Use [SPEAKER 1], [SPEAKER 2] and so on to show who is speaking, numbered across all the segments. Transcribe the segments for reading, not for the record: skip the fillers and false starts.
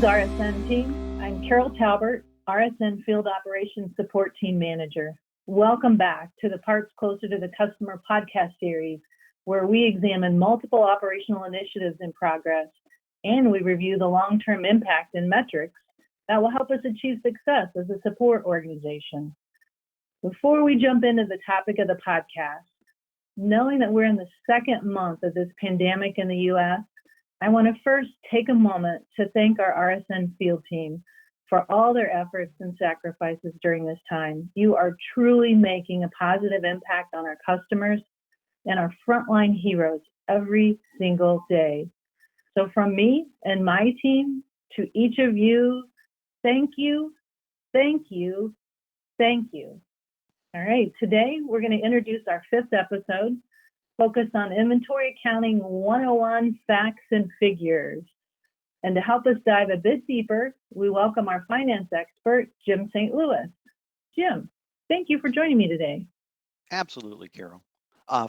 [SPEAKER 1] Greetings, RSN team. I'm Carol Talbert, RSN Field Operations Support Team Manager. Welcome back to the Parts Closer to the Customer podcast series, where we examine multiple operational initiatives in progress and we review the long-term impact and metrics that will help us achieve success as a support organization. Before we jump into the topic of the podcast, knowing that we're in the second month of this pandemic in the U.S., I want to first take a moment to thank our RSN field team for all their efforts and sacrifices during this time. You are truly making a positive impact on our customers and our frontline heroes every single day. So from me and my team to each of you, thank you, thank you, thank you. All right, today we're going to introduce our fifth episode, focused on Inventory Accounting 101 Facts and Figures. And to help us dive a bit deeper, we welcome our finance expert, Jim St. Louis. Jim, thank you for joining me today.
[SPEAKER 2] Absolutely, Carol.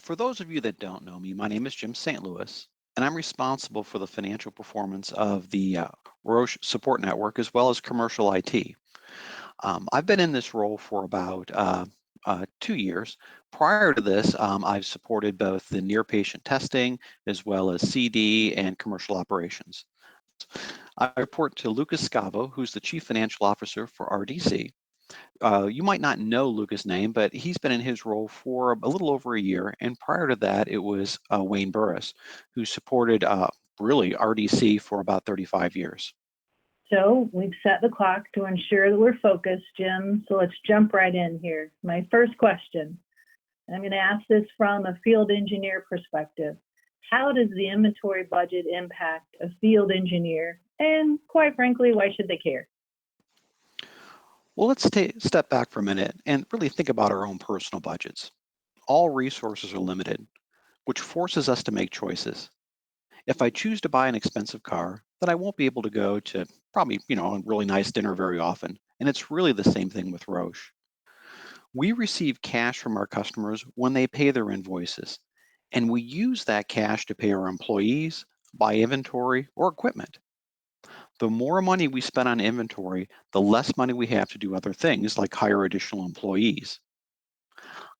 [SPEAKER 2] For those of you that don't know me, my name is Jim St. Louis, and I'm responsible for the financial performance of the Roche Support Network as well as commercial IT. I've been in this role for about 2 years. Prior to this, I've supported both the near patient testing as well as CD and commercial operations. I report to Lucas Scavo, who's the Chief Financial Officer for RDC. You might not know Lucas' name, but he's been in his role for a little over a year. And prior to that, it was Wayne Burris, who supported really RDC for about 35 years.
[SPEAKER 1] So we've set the clock to ensure that we're focused, Jim. So let's jump right in here. My first question, I'm going to ask this from a field engineer perspective. How does the inventory budget impact a field engineer? And quite frankly, why should they care?
[SPEAKER 2] Well, let's step back for a minute and really think about our own personal budgets. All resources are limited, which forces us to make choices. If I choose to buy an expensive car, then I won't be able to go to probably, a really nice dinner very often. And it's really the same thing with Roche. We receive cash from our customers when they pay their invoices, and we use that cash to pay our employees, buy inventory or equipment. The more money we spend on inventory, the less money we have to do other things like hire additional employees.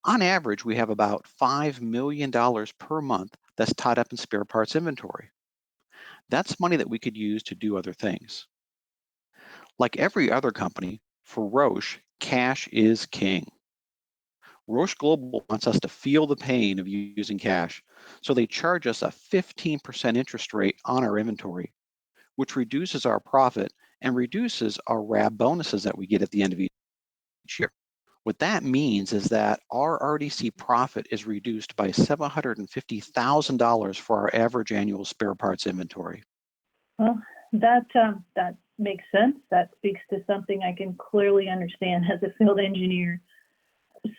[SPEAKER 2] On average, we have about $5 million per month that's tied up in spare parts inventory. That's money that we could use to do other things. Like every other company, for Roche, cash is king. Roche Global wants us to feel the pain of using cash, so they charge us a 15% interest rate on our inventory, which reduces our profit and reduces our RAB bonuses that we get at the end of each year. What that means is that our RDC profit is reduced by $750,000 for our average annual spare parts inventory.
[SPEAKER 1] Well, that makes sense. That speaks to something I can clearly understand as a field engineer.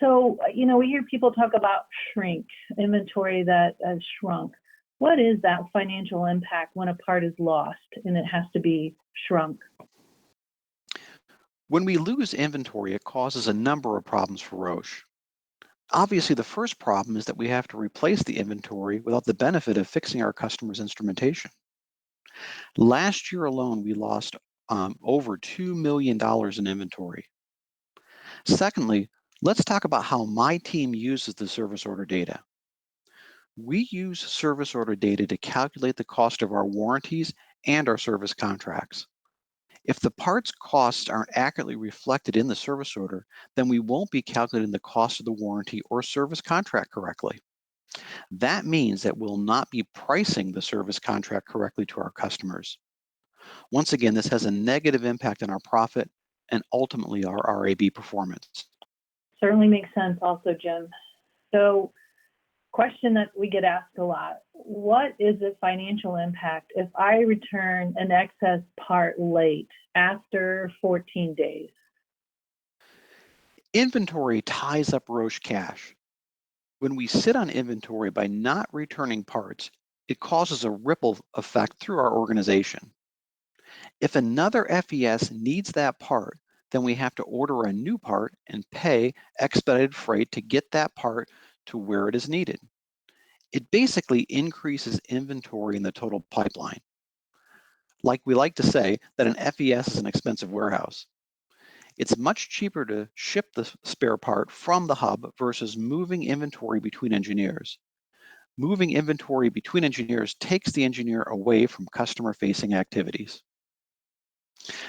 [SPEAKER 1] So, we hear people talk about shrink, inventory that has shrunk. What is that financial impact when a part is lost and it has to be shrunk?
[SPEAKER 2] When we lose inventory, it causes a number of problems for Roche. Obviously, the first problem is that we have to replace the inventory without the benefit of fixing our customers' instrumentation. Last year alone, we lost over $2 million in inventory. Secondly, let's talk about how my team uses the service order data. We use service order data to calculate the cost of our warranties and our service contracts. If the parts costs aren't accurately reflected in the service order, then we won't be calculating the cost of the warranty or service contract correctly. That means that we'll not be pricing the service contract correctly to our customers. Once again, this has a negative impact on our profit and ultimately our RAB performance.
[SPEAKER 1] Certainly makes sense also, Jim. So, question that we get asked a lot, what is the financial impact if I return an excess part late after 14 days?
[SPEAKER 2] Inventory ties up Roche cash. When we sit on inventory by not returning parts, it causes a ripple effect through our organization. If another FES needs that part, then we have to order a new part and pay expedited freight to get that part to where it is needed. It basically increases inventory in the total pipeline. Like we like to say that an FES is an expensive warehouse. It's much cheaper to ship the spare part from the hub versus moving inventory between engineers. Moving inventory between engineers takes the engineer away from customer-facing activities.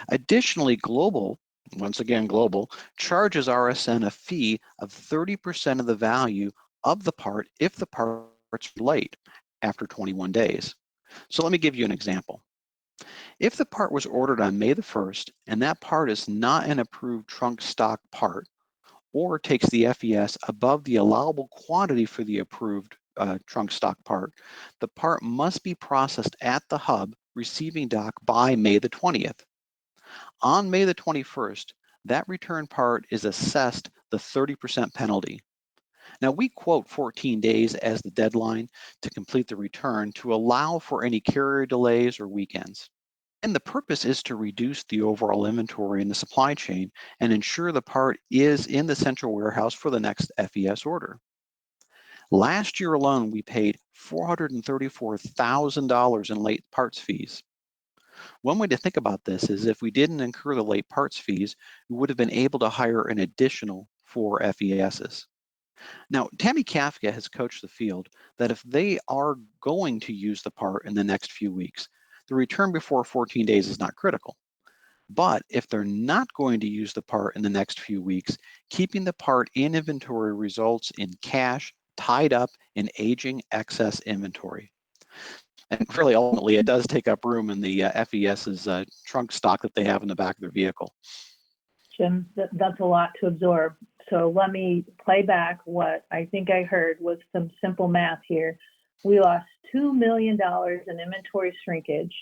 [SPEAKER 2] Additionally, Global, once again Global, charges RSN a fee of 30% of the value of the part if the part's late after 21 days. So let me give you an example. If the part was ordered on May the 1st and that part is not an approved trunk stock part or takes the FES above the allowable quantity for the approved trunk stock part, the part must be processed at the hub receiving dock by May the 20th. On May the 21st, that return part is assessed the 30% penalty. Now we quote 14 days as the deadline to complete the return to allow for any carrier delays or weekends. And the purpose is to reduce the overall inventory in the supply chain and ensure the part is in the central warehouse for the next FES order. Last year alone, we paid $434,000 in late parts fees. One way to think about this is if we didn't incur the late parts fees, we would have been able to hire an additional 4 FESs. Now, Tammy Kafka has coached the field that if they are going to use the part in the next few weeks, the return before 14 days is not critical. But if they're not going to use the part in the next few weeks, keeping the part in inventory results in cash tied up in aging excess inventory. And really, ultimately, it does take up room in the FES's trunk stock that they have in the back of their vehicle.
[SPEAKER 1] Jim, that's a lot to absorb. So let me play back what I think I heard was some simple math here. We lost $2 million in inventory shrinkage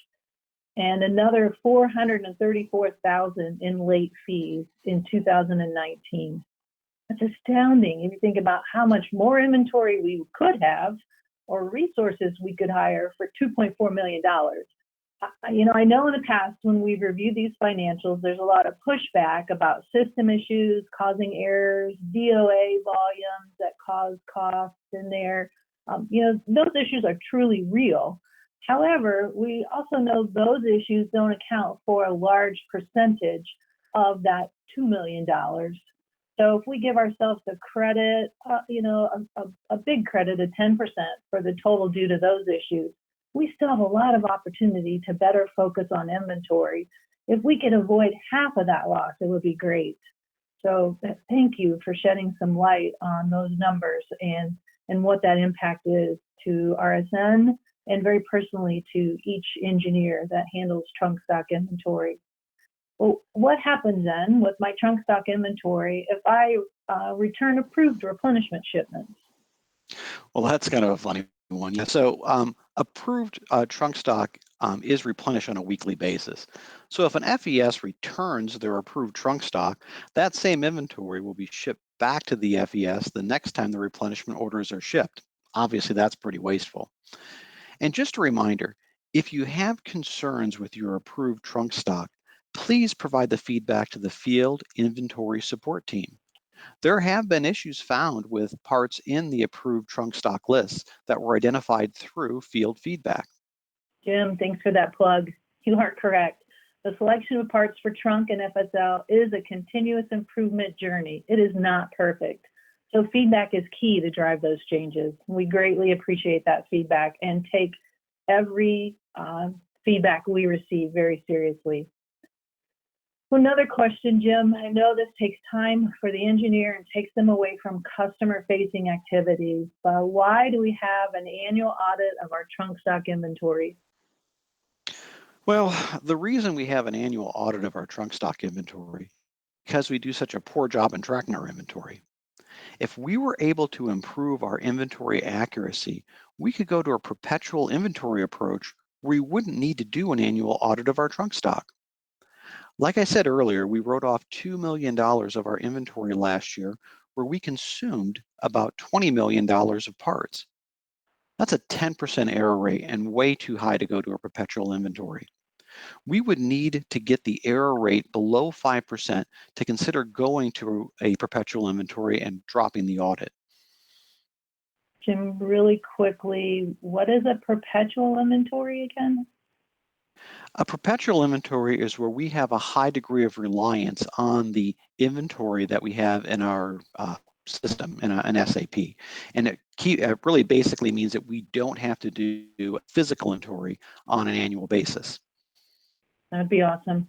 [SPEAKER 1] and another $434,000 in late fees in 2019. That's astounding if you think about how much more inventory we could have or resources we could hire for $2.4 million. I know in the past when we've reviewed these financials, there's a lot of pushback about system issues causing errors, DOA volumes that cause costs in there. Those issues are truly real. However, we also know those issues don't account for a large percentage of that $2 million. So if we give ourselves a credit, a big credit of 10% for the total due to those issues, we still have a lot of opportunity to better focus on inventory. If we could avoid half of that loss, it would be great. So thank you for shedding some light on those numbers and what that impact is to RSN and very personally to each engineer that handles trunk stock inventory. Well, what happens then with my trunk stock inventory if I return approved replenishment shipments?
[SPEAKER 2] Well, that's kind of a funny one. So approved trunk stock is replenished on a weekly basis. So if an FES returns their approved trunk stock, that same inventory will be shipped back to the FES the next time the replenishment orders are shipped. Obviously, that's pretty wasteful. And just a reminder, if you have concerns with your approved trunk stock, please provide the feedback to the field inventory support team. There have been issues found with parts in the approved trunk stock lists that were identified through field feedback.
[SPEAKER 1] Jim, thanks for that plug. You are correct. The selection of parts for trunk and FSL is a continuous improvement journey. It is not perfect. So feedback is key to drive those changes. We greatly appreciate that feedback and take every feedback we receive very seriously. Another question, Jim. I know this takes time for the engineer and takes them away from customer-facing activities, but why do we have an annual audit of our trunk stock inventory?
[SPEAKER 2] Well, the reason we have an annual audit of our trunk stock inventory is because we do such a poor job in tracking our inventory. If we were able to improve our inventory accuracy, we could go to a perpetual inventory approach where we wouldn't need to do an annual audit of our trunk stock. Like I said earlier, we wrote off $2 million of our inventory last year where we consumed about $20 million of parts. That's a 10% error rate and way too high to go to a perpetual inventory. We would need to get the error rate below 5% to consider going to a perpetual inventory and dropping the audit.
[SPEAKER 1] Jim, really quickly, what is a perpetual inventory again?
[SPEAKER 2] A perpetual inventory is where we have a high degree of reliance on the inventory that we have in our system in an SAP. And it really basically means that we don't have to do physical inventory on an annual basis.
[SPEAKER 1] That'd be awesome.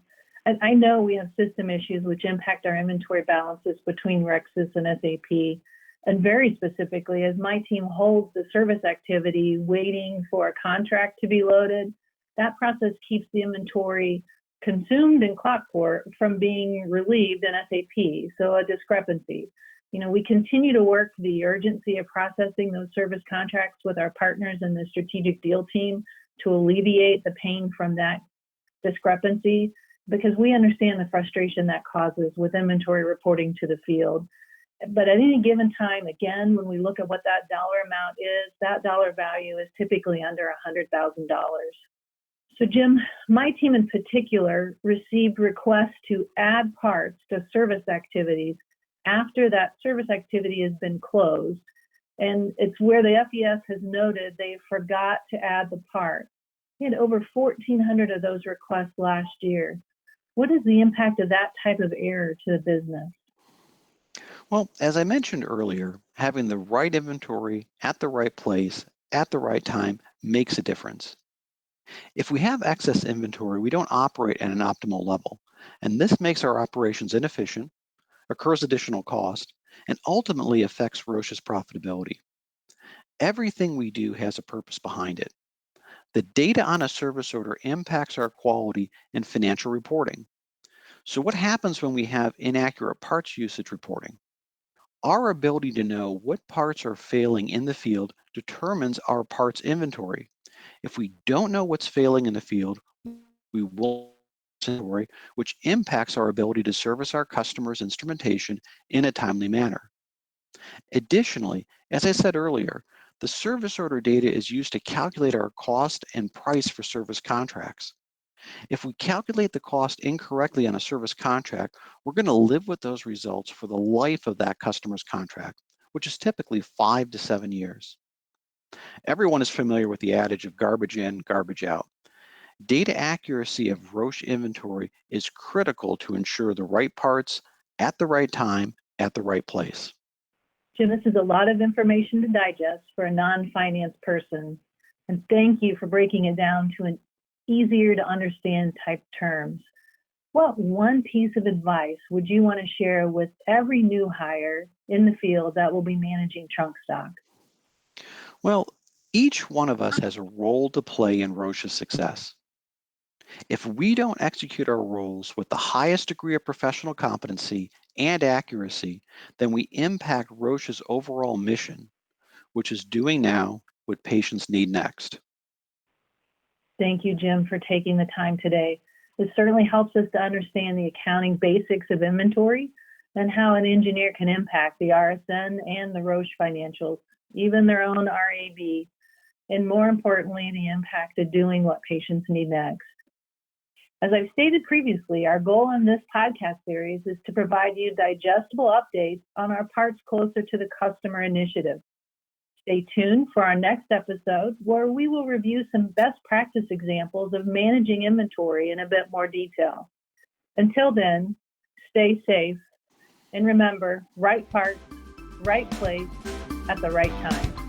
[SPEAKER 1] I know we have system issues which impact our inventory balances between Rexis and SAP. And very specifically, as my team holds the service activity waiting for a contract to be loaded, that process keeps the inventory consumed in Clockport from being relieved in SAP, so a discrepancy. We continue to work the urgency of processing those service contracts with our partners in the strategic deal team to alleviate the pain from that discrepancy, because we understand the frustration that causes with inventory reporting to the field. But at any given time, again, when we look at what that dollar amount is, that dollar value is typically under $100,000. So Jim, my team in particular received requests to add parts to service activities after that service activity has been closed. And it's where the FES has noted they forgot to add the part. We had over 1,400 of those requests last year. What is the impact of that type of error to the business?
[SPEAKER 2] Well, as I mentioned earlier, having the right inventory at the right place at the right time makes a difference. If we have excess inventory, we don't operate at an optimal level, and this makes our operations inefficient, incurs additional cost, and ultimately affects Roche's profitability. Everything we do has a purpose behind it. The data on a service order impacts our quality and financial reporting. So what happens when we have inaccurate parts usage reporting? Our ability to know what parts are failing in the field determines our parts inventory. If we don't know what's failing in the field, we will inventory, which impacts our ability to service our customers' instrumentation in a timely manner. Additionally, as I said earlier, the service order data is used to calculate our cost and price for service contracts. If we calculate the cost incorrectly on a service contract, we're going to live with those results for the life of that customer's contract, which is typically 5 to 7 years. Everyone is familiar with the adage of garbage in, garbage out. Data accuracy of Roche inventory is critical to ensure the right parts at the right time at the right place.
[SPEAKER 1] Jim, this is a lot of information to digest for a non-finance person. And thank you for breaking it down to an easier to understand type terms. What one piece of advice would you want to share with every new hire in the field that will be managing trunk stock?
[SPEAKER 2] Well, each one of us has a role to play in Roche's success. If we don't execute our roles with the highest degree of professional competency and accuracy, then we impact Roche's overall mission, which is doing now what patients need next.
[SPEAKER 1] Thank you, Jim, for taking the time today. This certainly helps us to understand the accounting basics of inventory and how an engineer can impact the RSN and the Roche financials, even their own RAB, and more importantly, the impact of doing what patients need next. As I've stated previously, our goal in this podcast series is to provide you digestible updates on our Parts Closer to the Customer initiative. Stay tuned for our next episode where we will review some best practice examples of managing inventory in a bit more detail. Until then, stay safe and remember, right parts, right place, at the right time.